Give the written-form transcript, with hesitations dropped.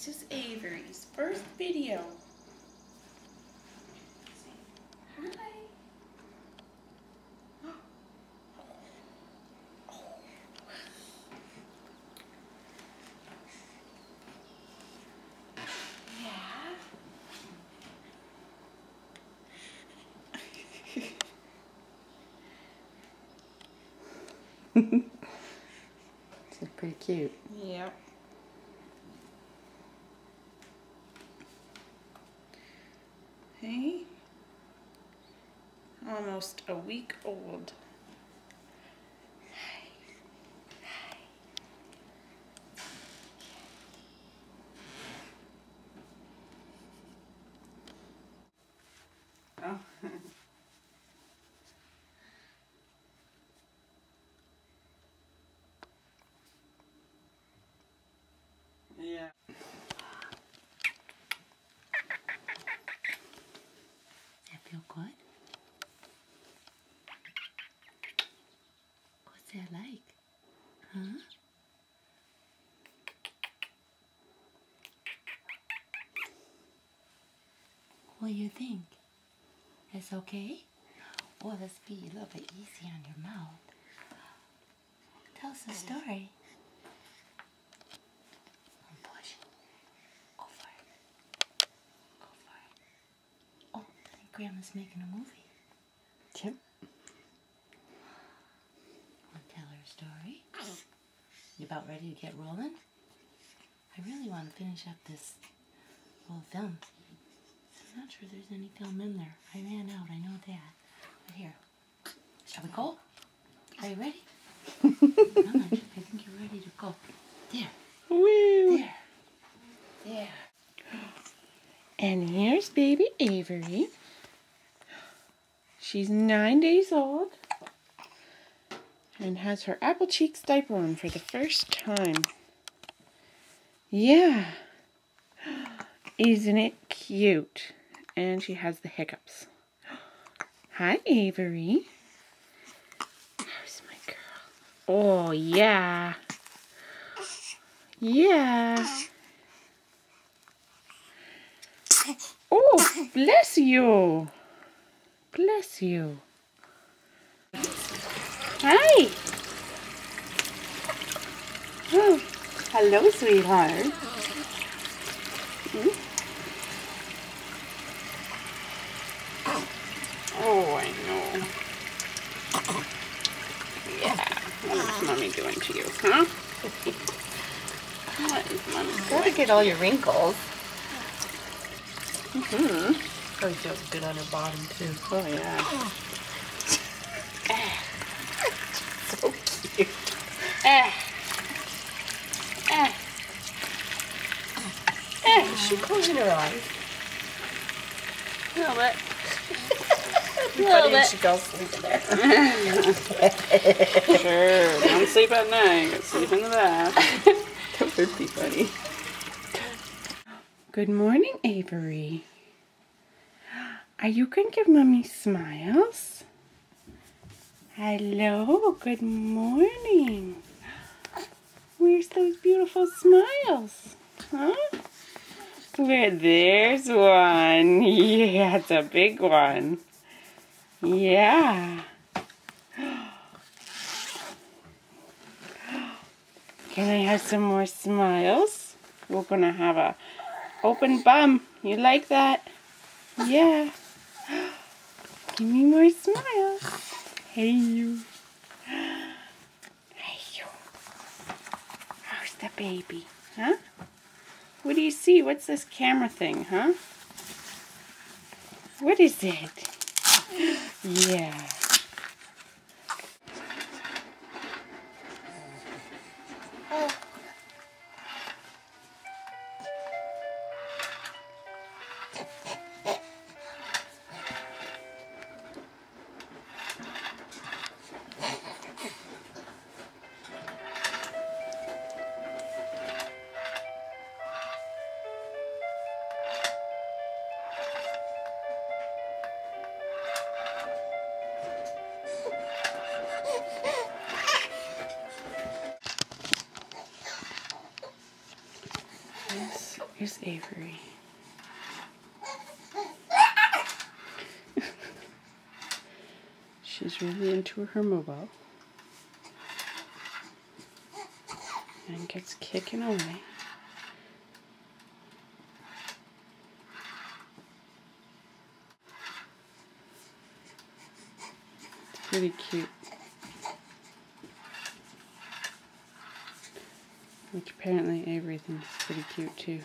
This is Avery's first video. Hi. Yeah. It's pretty cute. Yep. Hey. Almost a week old. Oh. Yeah. That feel good? What's that like? Huh? What do you think? It's okay? Oh, let's be a little bit easy on your mouth. Tell us a story. Push. Go for it. Go for it. Oh, I think Grandma's making a movie. Yep. Want to tell her a story? You about ready to get rolling? I really want to finish up this little film. I'm not sure there's any film in there. I ran out, I know that. But here, shall we go? Are you ready? Come on, I think you're ready to go. There. Woo! There. There. And here's baby Avery. She's 9 days old and has her Apple Cheeks diaper on for the first time. Yeah. Isn't it cute? And she has the hiccups. Hi, Avery. There's my girl. Oh, yeah. Yeah. Oh, bless you. Bless you. Hi. Oh, hello, sweetheart. Hmm? Oh, I know. Yeah. What is Mommy doing to you, huh? What is Mommy doing? Gotta get all your wrinkles. Mm-hmm. Probably feels good on her bottom too. Oh, yeah. So cute. Is she closing her eyes? A little bit. Funny if she fell asleep in there. Sure. Don't sleep at night. Sleep in the bath. That would be funny. Good morning, Avery. Are you going to give Mommy smiles? Hello. Good morning. Where's those beautiful smiles? Huh? Where there's one. Yeah, it's a big one. Yeah. Can I have some more smiles? We're going to have a open bum. You like that? Yeah. Give me more smiles. Hey, you. Hey, you. How's the baby? Huh? What do you see? What's this camera thing, huh? What is it? Yeah. This There's Avery. She's really into her mobile. And gets kicking away. It's pretty cute. Which apparently Avery thinks is pretty cute too.